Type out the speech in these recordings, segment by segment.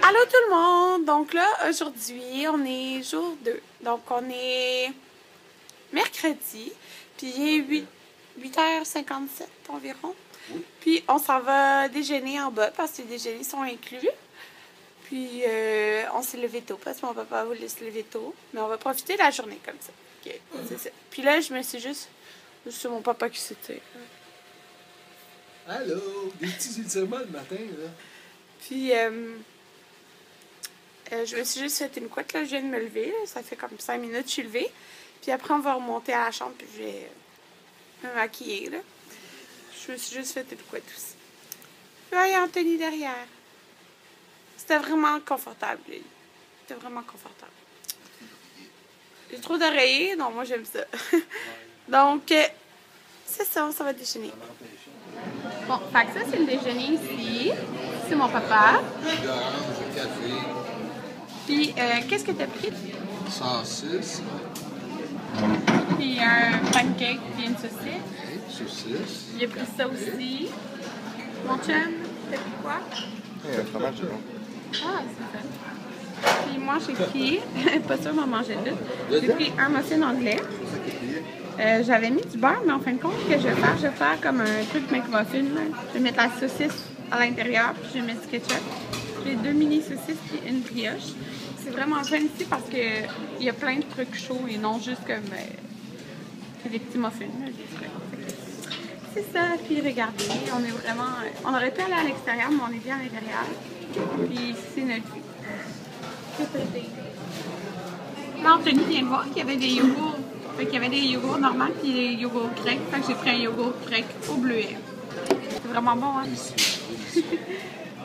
Allô tout le monde! Donc là, aujourd'hui, on est jour 2. Donc on est mercredi, puis il est 8h57 environ. Puis on s'en va déjeuner en bas parce que les déjeuners sont inclus. Puis on s'est levé tôt parce que mon papa voulait se lever tôt. Mais on va profiter de la journée comme ça. Okay, c'est ça. Puis là, je me suis juste... C'est mon papa qui s'était... Allô! Des petits étirements le matin, là. Puis... je me suis juste fait une couette, là, je viens de me lever, là. Ça fait comme 5 minutes que je suis levée. Puis après, on va remonter à la chambre, puis je vais me maquiller, là. Je me suis juste fait une couette aussi. Puis là, il y a Anthony derrière. C'était vraiment confortable, lui. C'était vraiment confortable. J'ai trop d'oreillers, non, moi j'aime ça. Donc, c'est ça, ça va déjeuner. Bon, fait que ça, c'est le déjeuner ici. C'est mon papa. Orange, café, Puis, qu'est-ce que t'as pris? saucisse, Puis un pancake, puis une saucisse. saucisse. Il a pris ça aussi. Mon chum, t'as pris quoi? Et un fromage de long. Ah, c'est ça. Puis moi, j'ai pris, pas sûr, m'en manger tout. J'ai pris un muffin anglais. J'avais mis du beurre, mais en fin de compte, ce que je vais faire comme un truc McMuffin. Là. Je vais mettre la saucisse à l'intérieur, puis je vais mettre du ketchup. J'ai 2 mini saucisses puis une brioche. C'est vraiment fun ici parce qu'il y a plein de trucs chauds et non juste comme des petits muffins. Là, des trucs. C'est ça, puis regardez, on est vraiment... On aurait pu aller à l'extérieur, mais on est bien à l'intérieur. Puis c'est notre vie. Là, Anthony vient de voir qu'il y avait des yogourts. Fait qu'il y avait des yogourts normaux puis des yogourts grecs. Fait que j'ai pris un yogourt grec au bleuet. C'est vraiment bon, hein?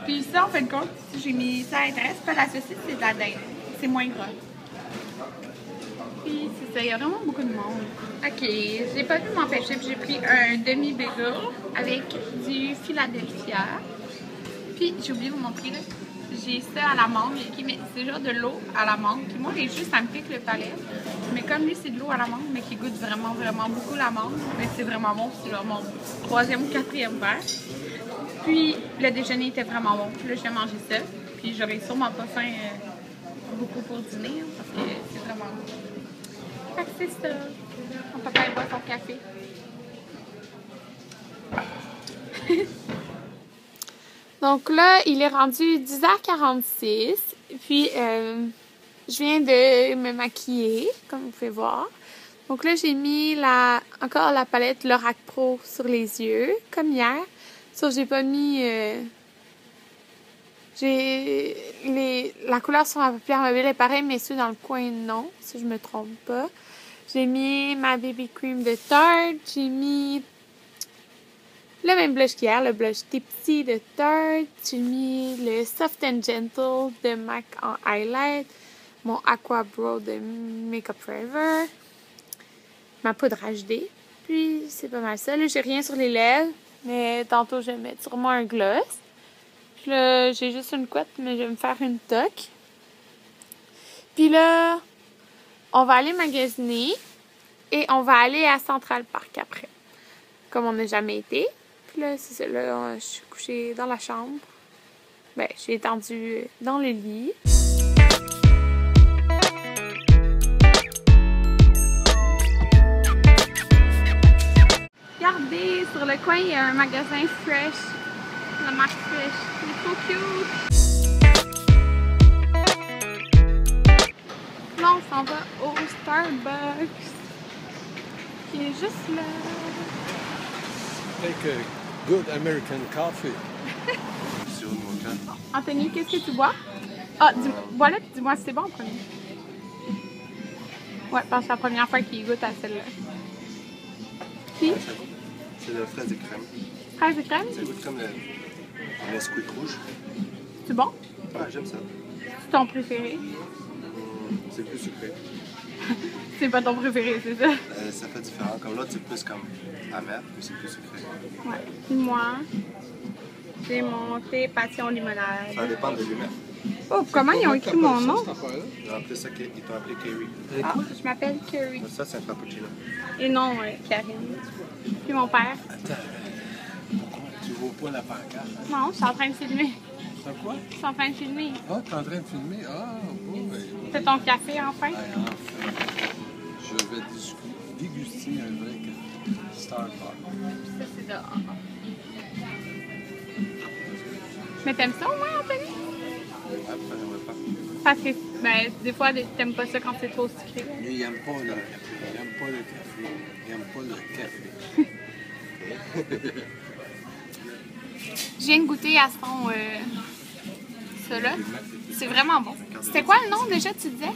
Puis ça, en fin de compte, j'ai mis ça à l'intérieur. C'est pas de la saucisse, c'est de la dinde. C'est moins gras. Puis c'est ça, il y a vraiment beaucoup de monde. Ok, j'ai pas pu m'empêcher, puis j'ai pris un demi-bagel avec du Philadelphia. Puis j'ai oublié de vous montrer, là. J'ai ça à la mangue, mais c'est genre de l'eau à la mangue. Puis moi, j'ai juste, ça me pique le palais. Mais comme lui, c'est de l'eau à la mangue, mais qui goûte vraiment, vraiment beaucoup la mangue. Mais c'est vraiment bon, c'est genre mon 3e ou 4e verre. Puis le déjeuner était vraiment bon. Puis là, je vais manger ça. Puis j'aurai sûrement pas faim beaucoup pour dîner, hein, parce que c'est vraiment bon. Fait que c'est ça. Mon papa, il boit son café. Donc là, il est rendu 10h46. Puis, je viens de me maquiller, comme vous pouvez voir. Donc là, j'ai mis encore la palette Lorac Pro sur les yeux, comme hier. Sauf que j'ai pas mis... la couleur sur ma paupière mobile est pareille, mais ceux dans le coin, non, si je me trompe pas. J'ai mis ma BB Cream de Tarte. J'ai mis... le même blush qu'hier, le blush Tipsy de Tarte. J'ai mis le Soft and Gentle de MAC en highlight. Mon Aqua Brow de Makeup Forever. Ma poudre HD. Puis, c'est pas mal ça. Là, j'ai rien sur les lèvres. Mais tantôt, je vais mettre sûrement un gloss. Puis là, j'ai juste une couette, mais je vais me faire une toque. Puis là, on va aller magasiner. Et on va aller à Central Park après. Comme on n'a jamais été. Puis là, c'est ça, là, je suis couchée dans la chambre. Ben, je suis étendue dans le lit. Regardez, sur le coin, il y a un magasin Fresh. La marque Fresh. Il est trop cute. Là, on s'en va au Starbucks. Qui est juste là. Like a good American coffee. Anthony, qu'est-ce que tu bois? Ah, bois-le et dis-moi si c'est bon en premier. Ouais, parce que c'est la première fois qu'il goûte à celle-là. Qui? C'est de la fraise et crème. Fraise et crème? Ça goûte comme le Nesquik rouge. C'est bon? Ah, j'aime ça. C'est ton préféré? C'est plus sucré. C'est pas ton préféré, c'est ça? Ça fait différent. Comme l'autre, c'est plus comme amer, mais c'est plus sucré. Ouais. Puis moi, j'ai mon thé passion limonade. Ça dépend de l'humeur. Oh, comment ils ont écrit mon nom? Ils t'ont appelé Kerry. Ah, je m'appelle Curry. Ça, c'est un frappuccino. Et non, Karine. Puis mon père. Attends, pourquoi tu vois pas la pancarte? Non, je suis en train de filmer. C'est quoi? Je suis en train de filmer. Ah, t'es en train de filmer? Ah, oui. C'est ton café, enfin? Enfin, je vais déguster un vrai Starbucks. Ça, c'est dehors. Mais t'aimes ça au moins, Anthony? Après, j'aimerais pas. Parce que, ben, des fois, t'aimes pas ça quand c'est trop sucré. Mais il n'aime pas le café. Il n'aime pas le café. Je viens de goûter à son... ça, là. C'est vraiment bon. C'était quoi le nom, déjà, tu disais?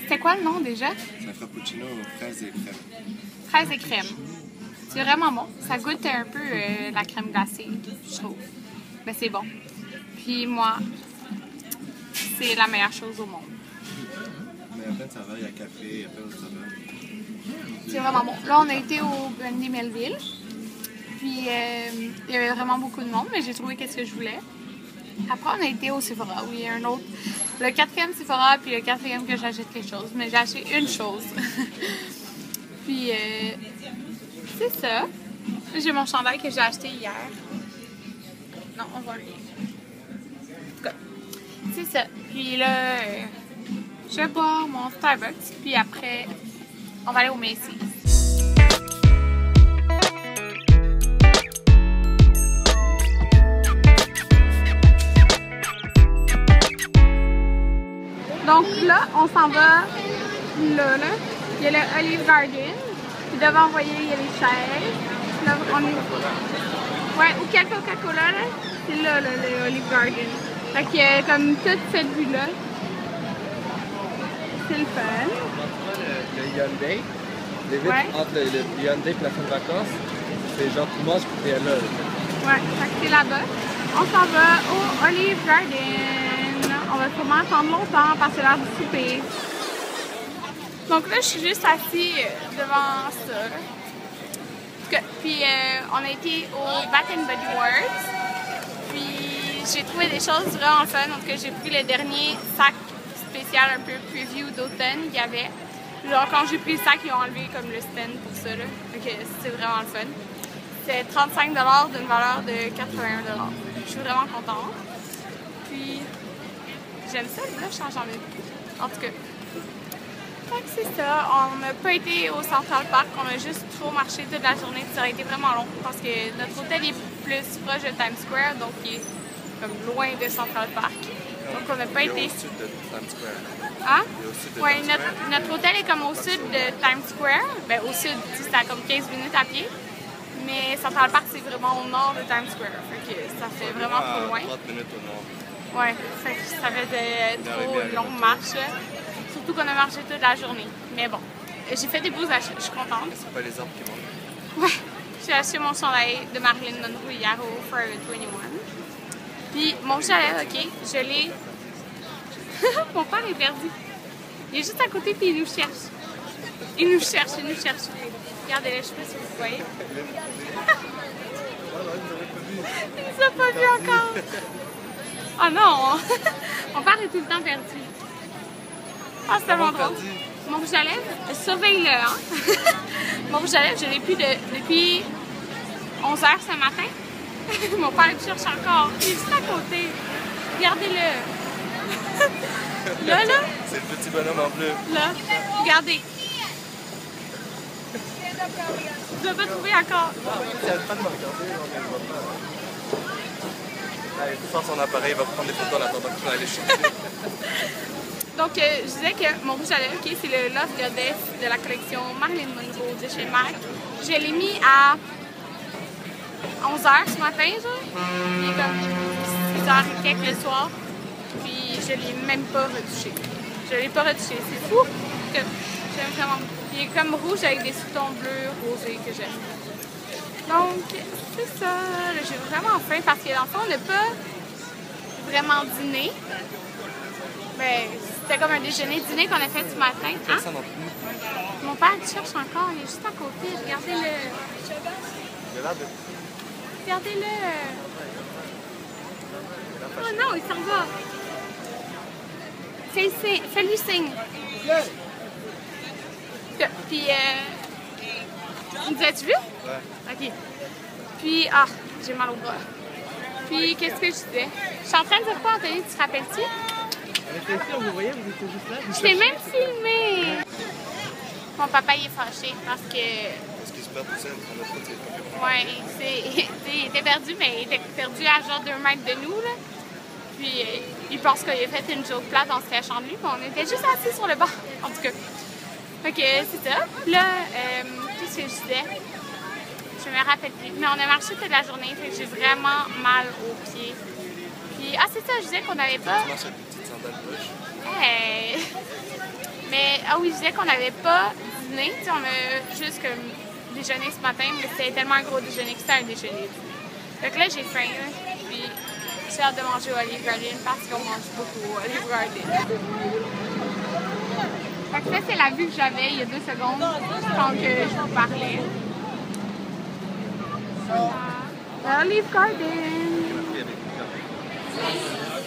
C'était quoi le nom, déjà? C'est un frappuccino aux fraises et crème. Fraises et crème. C'est vraiment bon. Ça goûte un peu la crème glacée, je trouve. Mais c'est bon. Puis moi, c'est la meilleure chose au monde. Mais il y a plein de saveurs, il y a café, il y a plein d'autres saveurs. C'est vraiment bon. Là, on a été au Brandy Melville. Puis, il y avait vraiment beaucoup de monde, mais j'ai trouvé qu'est-ce que je voulais. Après, on a été au Sephora, où il y a un autre. Le 4e Sephora, puis le 4e que j'achète quelque chose. Mais j'ai acheté une chose. Puis, c'est ça. J'ai mon chandail que j'ai acheté hier. Non, on voit rien. En tout cas, c'est ça. Puis là, je vais boire mon Starbucks. Puis après, on va aller au Macy's. Donc là, on s'en va là. Il y a le Olive Garden. Puis devant, vous voyez, il y a les chaises. Là, on est... Ouais, ou Coca-Cola, là. C'est là, le Olive Garden. Fait qu'il y a comme toute cette vue-là. C'est le fun. Le Hyundai, les vitres entre le Hyundai et la fin de vacances, c'est genre tout mange puis t'es là. Ouais, fait que c'est là-bas. On s'en va au Olive Garden. On va sûrement attendre longtemps parce que c'est l'heure du souper. Donc là, je suis juste assise devant ça. Puis on a été au Bath & Body Works. Puis j'ai trouvé des choses vraiment fun. Donc j'ai pris le dernier sac spécial un peu preview d'automne qu'il y avait. Genre quand j'ai pris le sac, ils ont enlevé comme le stand pour ça. Là. Donc c'est vraiment le fun. C'est 35$ d'une valeur de 81$. Je suis vraiment contente. Puis j'aime ça, là, je change en même. En tout cas. Fait que c'est ça. On n'a pas été au Central Park. On a juste trop marché toute la journée. Ça aurait été vraiment long parce que notre hôtel est plus proche de Times Square, donc il est comme loin de Central Park. Donc on n'a pas été... au sud de Times Square. Hein? Il est au sud de Oui, Times Square. notre hôtel est comme au sud de Times Square. Ben au sud, c'est à comme 15 minutes à pied. Mais Central Park, c'est vraiment au nord de Times Square. Fait que ça fait vraiment trop loin. 30 minutes au nord. Ouais, ça faisait trop longue marche. Surtout qu'on a marché toute la journée. Mais bon, j'ai fait des beaux achats, je suis contente. C'est pas les arbres qui manquent. Ouais, j'ai acheté mon chandail de Marilyn Monroe hier au Forever 21. Puis mon chalet, ok, je l'ai... Mon père est perdu. Il est juste à côté puis il nous cherche. Il nous cherche. Regardez-le, je sais pas si vous voyez. Il nous a pas vu encore. Oh non! Mon père est tout le temps perdu. Ah, c'est tellement drôle. Mon rouge à lèvres, surveille-le, hein? Mon rouge à lèvres, je l'ai plus depuis 11h ce matin. Mon père le cherche encore. Il est juste à côté. Regardez-le. Là. C'est le petit bonhomme en bleu. Là. Regardez. Je ne l'ai pas trouvé encore. Il arrête pas de me regarder, on ne le voit pas. Il sort son appareil, il va prendre des photos en attendant que tu vas aller chercher. Donc, je disais que mon rouge à lèvres, okay, c'est le Love Goddess de la collection Marilyn Monroe de chez MAC. Je l'ai mis à 11h ce matin, genre. Il est comme 6h et quelques le soir. Puis, je ne l'ai même pas retouché. Je ne l'ai pas retouché. C'est fou que j'aime vraiment. Il est comme rouge avec des sous-tons bleus, rosés que j'aime. Donc, c'est ça. J'ai vraiment faim parce que dans le fond, on n'a pas vraiment dîné. Mais c'était comme un déjeuner-dîner qu'on a fait ce matin. Hein? Personne non plus. Mon père il cherche encore, il est juste à côté. Regardez-le. Il a l'air de... Regardez-le. Oh non, il s'en va. Fais-lui signe. Puis, nous as-tu vu? Ouais. OK. Puis, j'ai mal au bras. Puis, qu'est-ce que je disais? Je suis en train de dire quoi, Anthony? Tu te rappelles-tu? On était ici, on vous voyait, vous étiez juste là. Je t'ai même filmé! Mon papa, il est fâché parce que... Parce qu'il se perd tout seul, on a pas de téléphone. Ouais, il était perdu, mais il était perdu à genre 2 mètres de nous, là. Puis il pense qu'il a fait une joke plate en se cachant de lui, puis on était juste assis sur le banc, en tout cas. Fait que c'est ça. Là, qu'est-ce que je disais? Je me rappelle plus. Mais on a marché toute la journée, fait que j'ai vraiment mal aux pieds. Puis, c'est ça, je disais qu'on n'avait pas... Tu marches avec des petites sandales poches. Hey. Mais, oui, je disais qu'on n'avait pas dîné. Tu sais, on a juste comme déjeuné ce matin, mais c'était tellement un gros déjeuner que c'était un déjeuner. Fait que là, j'ai faim, là. Puis, j'ai hâte de manger au Olive Garden parce qu'on mange beaucoup au Olive Garden. Fait que ça, c'est la vue que j'avais il y a 2 secondes quand je vous parlais. Olive Garden.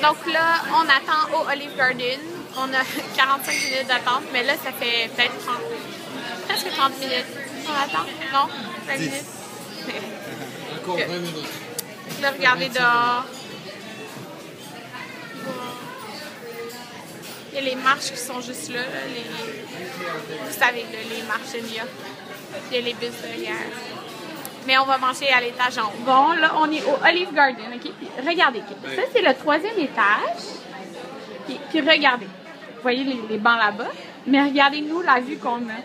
Donc là, on attend au Olive Garden. On a 45 minutes d'attente, mais là, ça fait peut-être presque 30 minutes. On attend? Non? 20 minutes? Encore 20 minutes. Là, regardez dehors. Il y a les marches qui sont juste là. Vous savez, là, les marches de New York. Il y a les bus derrière. Mais on va manger à l'étage en haut. Bon, là, on est au Olive Garden, OK? Puis, regardez, ça, c'est le 3e étage. Puis regardez. Vous voyez les bancs là-bas? Mais regardez-nous la vue qu'on a.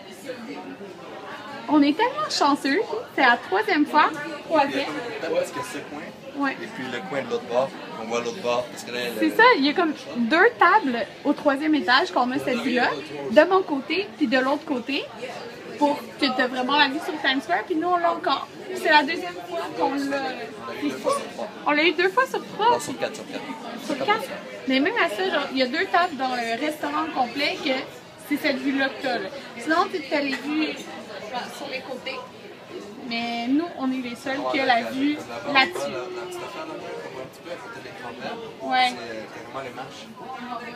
On est tellement chanceux. C'est la 3e fois. 3e. Parce que ce coin, Ouais. et puis le coin de l'autre bord, on voit l'autre bord. Parce que là, C'est ça, il y a comme 2 tables au 3e étage qu'on a cette vue-là, de mon côté puis de l'autre côté, pour que tu aies vraiment la vue sur Times Square, puis nous on l'a encore. C'est la 2e fois qu'on l'a. On l'a eu 2 fois sur 3. Non, sur 4, sur 4. Sur 4. Mais même à ça, genre, il y a 2 tables dans le restaurant complet que c'est cette vue-là que tu as. Sinon, tu as les vues sur les côtés. Mais nous, on est les seuls qui ont la vue là-dessus. La petite affaire là, qu'on voit un petit peu à côté de l'écran vert, Ouais. c'est carrément les marches.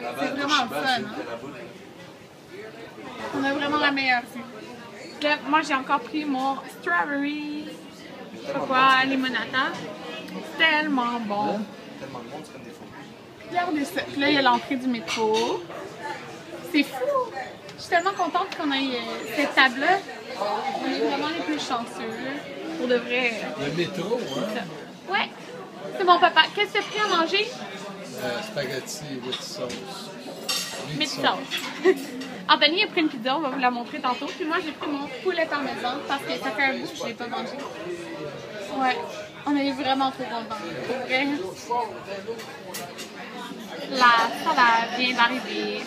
Là-bas, C'est vraiment le fun, hein? la boule. On a vraiment la meilleure vue. Là, moi, j'ai encore pris mon strawberry, je sais pas quoi, limonata. C'est tellement bon. Tellement de monde, c'est comme des faux. Regardez ça. Puis là, il y a l'entrée du métro. C'est fou! Je suis tellement contente qu'on ait cette table-là. On est vraiment les plus chanceux. Pour de vrai. Le métro, hein? Ouais. C'est mon papa. Qu'est-ce que tu as pris à manger? Spaghetti with sauce. Mid sauce. Anthony a pris une pizza, on va vous la montrer tantôt. Puis moi, j'ai pris mon poulet parmesan parce que ça fait un bout que je ne l'ai pas mangé. Ouais. On est vraiment trop contents. Pour vrai. La salade vient d'arriver.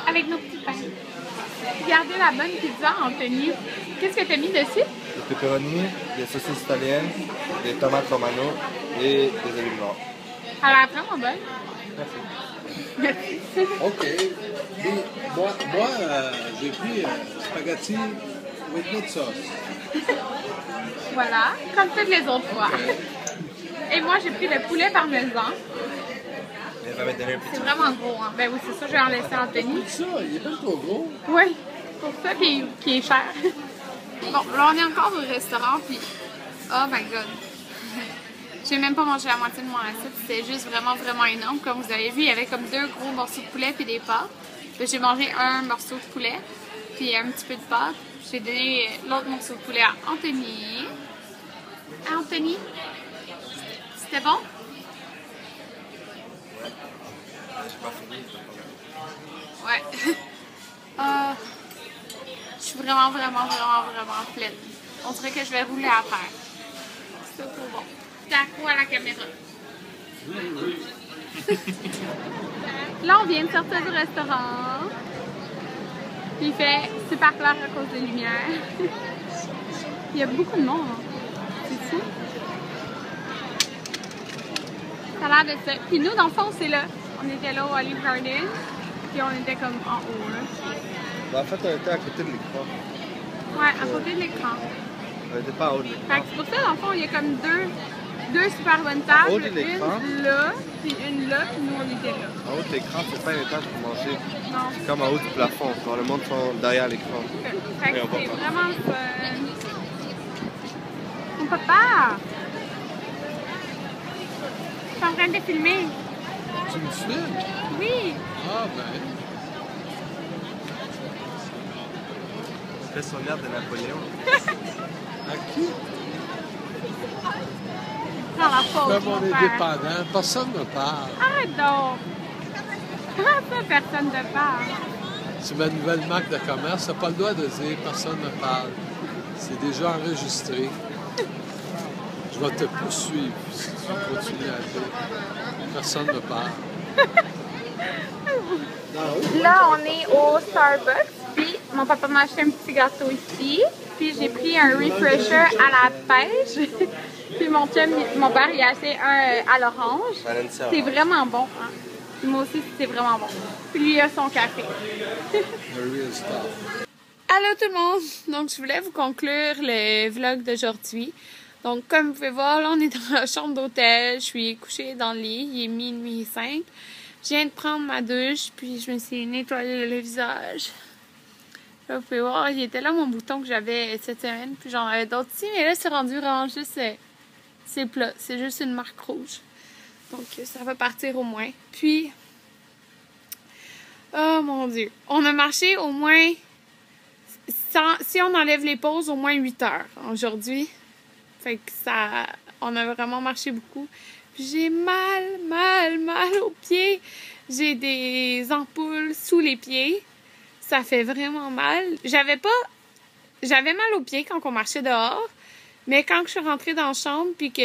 Avec nos petits pains. Regardez la bonne pizza, Anthony. Qu'est-ce que tu as mis dessus? Des pepperoni, des saucisses italiennes, des tomates romano et des olives noires. Elle a l'air vraiment bonne. Merci. Merci. OK. Et moi j'ai pris spaghetti with meat sauce. Voilà, comme toutes les autres fois. Et moi, j'ai pris le poulet parmesan. Elle va me donner un petit. C'est vraiment gros, hein? Ben oui, c'est ça, je vais en laisser à Anthony. Ça, il est pas trop gros. Oui, pour ça qui est cher. Bon, là, on est encore au restaurant, puis... Oh my God! J'ai même pas mangé la moitié de mon assiette. C'était juste vraiment, vraiment énorme. Comme vous avez vu, il y avait comme 2 gros morceaux de poulet puis des pâtes. J'ai mangé un morceau de poulet, puis un petit peu de pâtes. J'ai donné l'autre morceau de poulet à Anthony. À Anthony? C'était bon? J'ai pas fini. Ouais. Je suis vraiment pleine. On dirait que je vais rouler à terre. C'est trop bon. T'es accro à la caméra. Là, on vient de sortir du restaurant. Puis il fait super clair à cause des lumières. Il y a beaucoup de monde. Hein. C'est fou. Ça a l'air de ça. Puis nous, dans le fond, c'est là. On était là au Olive Garden. Puis on était comme en haut, là. En fait, on était à côté de l'écran. Ouais, à côté de l'écran. On n'était pas en haut de l'écran. Fait que c'est pour ça, dans le fond, il y a comme deux super bonnes tables. En haut de l'écran. Une là, puis une là, puis nous, on était là. En haut de l'écran, c'est pas un étage pour manger. Non. C'est comme en haut du plafond. Quand le monde sont derrière l'écran. Fait que Et on va c'est pas. vraiment le fun. Mon papa! suis en train de filmer. Tu me filmes? Oui. Ah, ben. Fais son air de Napoléon. À qui? Prends la pause, Comme on mon est père. dépendant, personne ne me parle. Arrête donc. Comment ça, personne ne parle? C'est ma nouvelle marque de commerce. Tu n'as pas le droit de dire personne ne me parle. C'est déjà enregistré. Je vais te poursuivre si tu continues à dire personne ne me parle. Là, on est au Starbucks, puis mon papa m'a acheté un petit gâteau ici, puis j'ai pris un refresher à la pêche, puis mon père, il a acheté un à l'orange. C'est vraiment bon, hein? Puis moi aussi, c'est vraiment bon. Puis lui, il a son café. The real stuff. Allô tout le monde! Donc, je voulais vous conclure le vlog d'aujourd'hui. Donc, comme vous pouvez voir, là, on est dans la chambre d'hôtel. Je suis couchée dans le lit. Il est minuit 5. Je viens de prendre ma douche, puis je me suis nettoyé le visage. Là, vous pouvez voir, il était là mon bouton que j'avais cette semaine, puis j'en avais d'autres ici. Mais là, c'est rendu vraiment juste... c'est plat. C'est juste une marque rouge. Donc, ça va partir au moins. Puis... oh mon Dieu! On a marché au moins... si on enlève les pauses, au moins 8 heures aujourd'hui. Fait que ça... on a vraiment marché beaucoup. Puis j'ai mal aux pieds. J'ai des ampoules sous les pieds. Ça fait vraiment mal. J'avais mal aux pieds quand on marchait dehors. Mais quand je suis rentrée dans la chambre puis que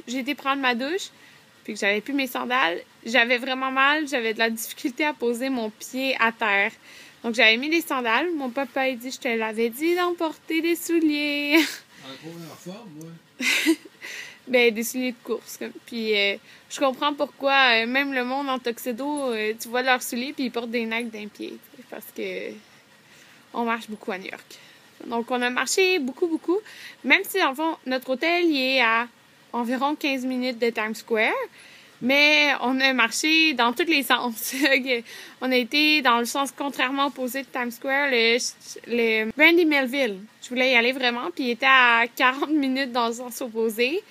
j'ai été prendre ma douche puis que j'avais plus mes sandales, j'avais vraiment mal. J'avais de la difficulté à poser mon pied à terre. Donc, j'avais mis des sandales. Mon papa, il dit, je te l'avais dit d'emporter des souliers. Encore en forme, moi. Ben, des souliers de course. Puis, je comprends pourquoi, même le monde en tuxedo, tu vois leurs souliers, puis ils portent des Nike d'un pied. Parce que on marche beaucoup à New York. Donc, on a marché beaucoup. Même si, dans le fond, notre hôtel, il est à environ 15 minutes de Times Square. Mais on a marché dans tous les sens. On a été dans le sens contrairement opposé de Times Square, le Brandy Melville. Je voulais y aller vraiment, puis il était à 40 minutes dans le sens opposé.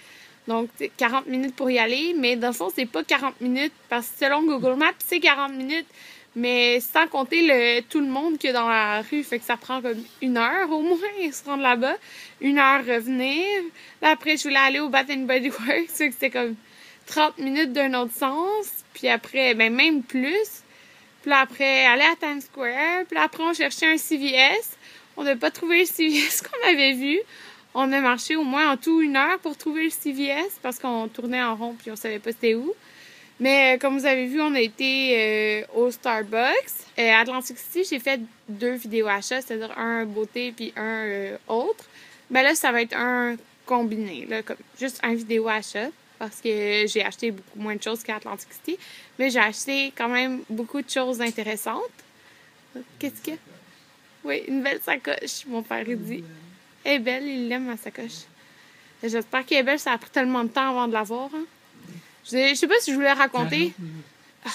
Donc, 40 minutes pour y aller, mais dans le fond, c'est pas 40 minutes, parce que selon Google Maps, c'est 40 minutes, mais sans compter tout le monde qu'il y a dans la rue, fait que ça prend comme 1 heure au moins se rendre là-bas, 1 heure revenir. Là, après, je voulais aller au Bath & Body Works, fait que c'était comme 30 minutes d'un autre sens, puis après, ben même plus. Puis là, après, aller à Times Square, puis là, après, on cherchait un CVS. On n'a pas trouvé le CVS qu'on avait vu. On a marché au moins en tout 1 heure pour trouver le CVS, parce qu'on tournait en rond, puis on savait pas c'était où. Mais comme vous avez vu, on a été au Starbucks. À Atlantic City, j'ai fait 2 vidéos achats, c'est-à-dire un beauté puis un autre. Ben là, ça va être un combiné, là, comme juste un vidéo achat. Parce que j'ai acheté beaucoup moins de choses qu'à Atlantic City. Mais j'ai acheté quand même beaucoup de choses intéressantes. Qu'est-ce qu'il y a? Oui, une belle sacoche, mon père il dit. Elle est belle, il aime ma sacoche. J'espère qu'elle est belle, ça a pris tellement de temps avant de l'avoir. Hein. Je sais pas si je voulais raconter. Ah,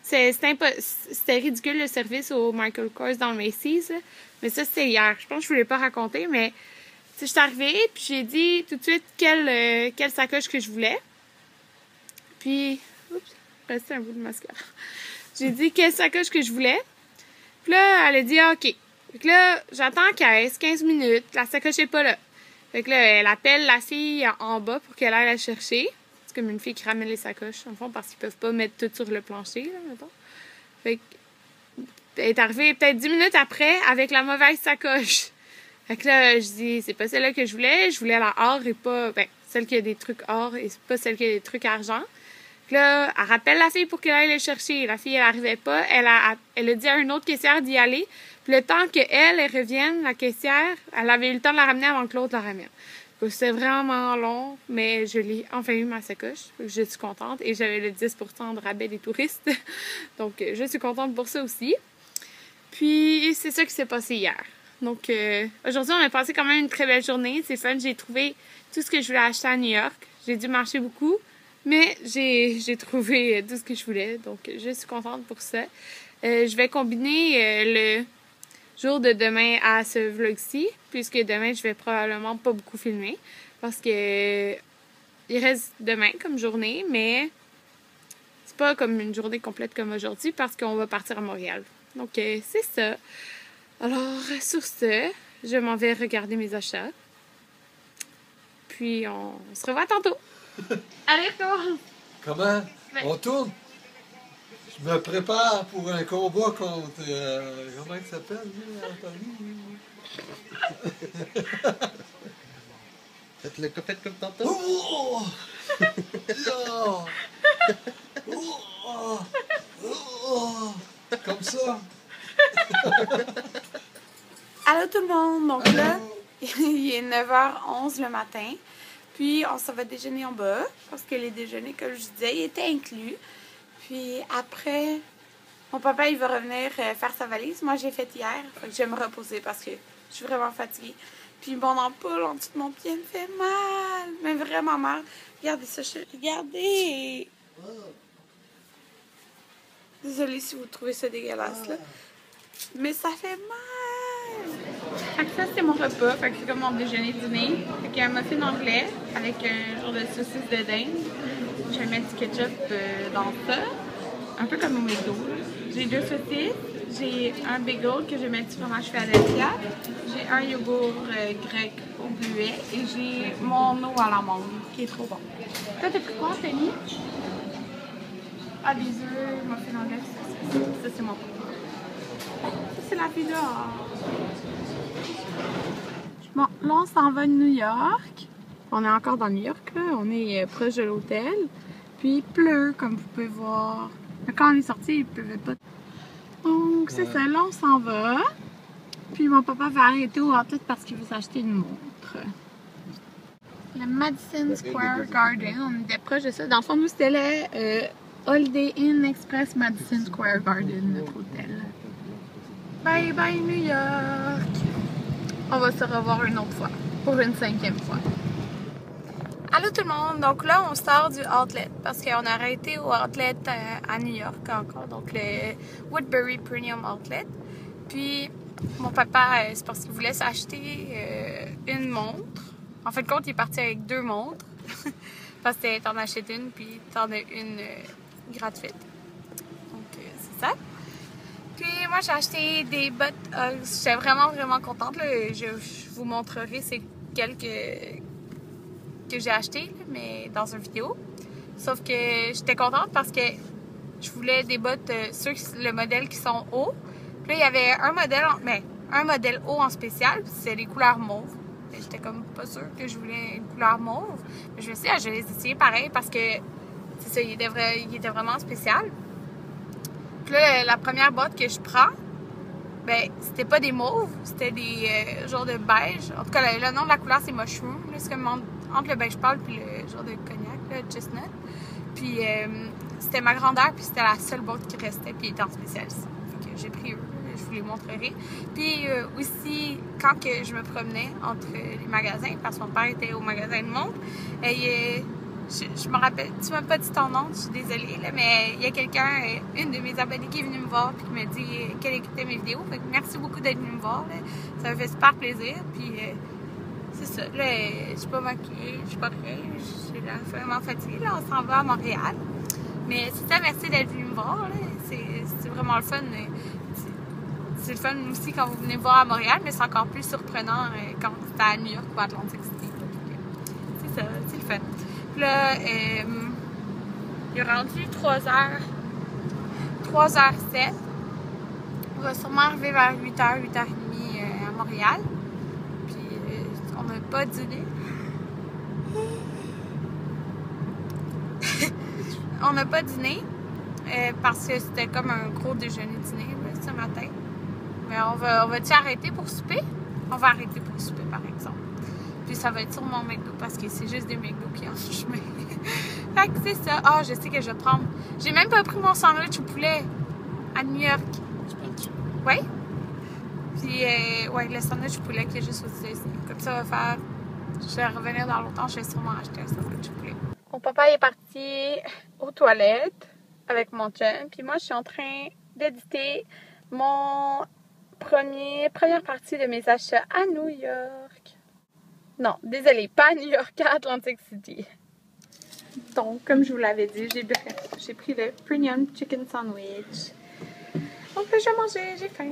c'était ridicule le service au Michael Kors dans Macy's. Là. Mais ça, c'était hier. Je pense que je voulais pas raconter, mais... je suis arrivée, puis j'ai dit tout de suite quelle sacoche que je voulais. Puis, oups, restait un bout de mascara. J'ai dit quelle sacoche que je voulais. Puis là, elle a dit ah, OK. Fait que là, j'attends en caisse, 15 minutes, la sacoche est pas là. Fait que là, elle appelle la fille en bas pour qu'elle aille la chercher. C'est comme une fille qui ramène les sacoches, en fond, parce qu'ils peuvent pas mettre tout sur le plancher, là, mettons. Fait que, elle est arrivée peut-être 10 minutes après avec la mauvaise sacoche. Fait que là, je dis, c'est pas celle-là que je voulais. Je voulais la or et pas... ben, celle qui a des trucs or et pas celle qui a des trucs argent. Fait que là, elle rappelle la fille pour qu'elle aille le chercher. La fille, elle arrivait pas. Elle a dit à une autre caissière d'y aller. Puis le temps qu'elle revienne, la caissière, elle avait eu le temps de la ramener avant que l'autre la ramène. C'était vraiment long, mais je l'ai enfin eu ma sacoche. Je suis contente. Et j'avais le 10% de rabais des touristes. Donc, je suis contente pour ça aussi. Puis, c'est ça qui s'est passé hier. Donc, aujourd'hui, on a passé quand même une très belle journée. C'est fun. J'ai trouvé tout ce que je voulais acheter à New York. J'ai dû marcher beaucoup, mais j'ai trouvé tout ce que je voulais. Donc, je suis contente pour ça. Je vais combiner le jour de demain à ce vlog-ci, puisque demain, je vais probablement pas beaucoup filmer, parce que il reste demain comme journée, mais c'est pas comme une journée complète comme aujourd'hui parce qu'on va partir à Montréal. Donc, c'est ça. Alors, sur ce, je m'en vais regarder mes achats. Puis, on se revoit tantôt. Allez, retourne! Comment? Ouais. On tourne? Je me prépare pour un combat contre... comment il s'appelle, lui, Anthony? Faites comme tantôt. Oh! Là! Oh! Oh! Comme ça. Allô tout le monde! Donc là, il est 9h11 le matin. Puis on s'en va déjeuner en bas. Parce que les déjeuners, comme je disais, ils étaient inclus. Puis après, mon papa, il va revenir faire sa valise. Moi, j'ai fait hier. Fait que je vais me reposer parce que je suis vraiment fatiguée. Puis mon ampoule en dessous de mon pied me fait mal. Mais vraiment mal. Regardez ça, regardez! Désolée si vous trouvez ça dégueulasse, là. Mais ça fait mal! Fait que ça, c'est mon repas. Fait que c'est comme mon déjeuner-dîner. Fait qu'il y a un muffin anglais avec un genre de saucisse de dinde. Je vais mettre du ketchup dans ça. Un peu comme au McDo. J'ai 2 saucisses. J'ai un bagel que je vais mettre du fromage Philadelphia. J'ai un yogourt grec au bleuet. Et j'ai mon eau à l'amande qui est trop bon. Toi, t'as pris quoi, Fanny? Ah, des œufs, muffin anglais. Ça, c'est mon papa. Ça, c'est la vie dehors. Bon, là, on s'en va de New York. On est encore dans New York, là. On est proche de l'hôtel. Puis, il pleut, comme vous pouvez voir. Mais quand on est sorti, il pleuvait pas. Donc, c'est ça. Là, on s'en va. Puis, mon papa va arrêter au outlet parce qu'il veut s'acheter une montre. Le Madison Square Garden. On était proche de ça. Dans le fond, nous, c'était le Holiday Inn Express Madison Square Garden, notre hôtel. Bye bye New York! On va se revoir une autre fois, pour une 5e fois. Allô tout le monde! Donc là, on sort du outlet parce qu'on a arrêté au outlet à New York encore, donc le Woodbury Premium Outlet. Puis mon papa, c'est parce qu'il voulait s'acheter une montre. En fait, de compte, il est parti avec 2 montres. Parce que t'en achètes une, puis t'en as une gratuite. Donc, c'est ça. Puis moi, j'ai acheté des bottes Uggs. J'étais vraiment contente. Là. Je vous montrerai c'est quelles que j'ai achetées, mais dans une vidéo. Sauf que j'étais contente parce que je voulais des bottes, le modèle qui sont hauts. Puis là, il y avait un modèle haut en spécial, puis c'est les couleurs mauves. J'étais comme pas sûre que je voulais une couleur mauve. Mais je me suis dit, je vais les essayer pareil parce que c'est ça, il était vraiment spécial. Puis là, la première boîte que je prends, ben, c'était pas des mauves, c'était des genres de beige. En tout cas, le nom de la couleur, c'est mushroom. C'est comme entre le beige pâle et le genre de cognac, le chestnut. Puis c'était ma grandeur, puis c'était la seule boîte qui restait, puis il était en spécial. Fait que j'ai pris eux. Je vous les montrerai. Puis aussi, quand que je me promenais entre les magasins, parce que mon père était au magasin de montres, je me rappelle, tu m'as pas dit ton nom, je suis désolée, là, mais il y a quelqu'un, une de mes abonnées qui est venue me voir et qui m'a dit qu'elle écoutait mes vidéos. Fait que merci beaucoup d'être venue me voir. Là. Ça m'a fait super plaisir. Puis c'est ça. Là, je suis pas maquillée, je suis pas prête. Je suis vraiment fatiguée. Là, on s'en va à Montréal. Mais c'est ça, merci d'être venue me voir. C'est vraiment le fun. C'est le fun aussi quand vous venez me voir à Montréal, mais c'est encore plus surprenant quand c'est à New York ou à Atlantic City. C'est ça, c'est le fun. Puis là, il est rendu 3h07. On va sûrement arriver vers 8h, 8h30 à Montréal. Puis on n'a pas dîné. On n'a pas dîné parce que c'était comme un gros déjeuner-dîner ce matin. Mais on va-tu arrêter pour souper? On va arrêter pour souper, par exemple. Puis ça va être sur mon McDo parce que c'est juste des McDo qui ont le chemin. Fait que c'est ça. Ah, je sais que je vais prendre. J'ai même pas pris mon sandwich au poulet à New York. Oui? Puis, ouais, le sandwich au poulet qui est juste au-dessus. Comme ça, va faire. Je vais revenir dans longtemps, je vais sûrement acheter un sandwich au poulet. Mon papa est parti aux toilettes avec mon chum. Puis moi, je suis en train d'éditer mon première partie de mes achats à New York. Non, désolé, pas à New York, à Atlantic City. Donc, comme je vous l'avais dit, j'ai pris le Premium Chicken Sandwich. Donc, je vais manger, j'ai faim.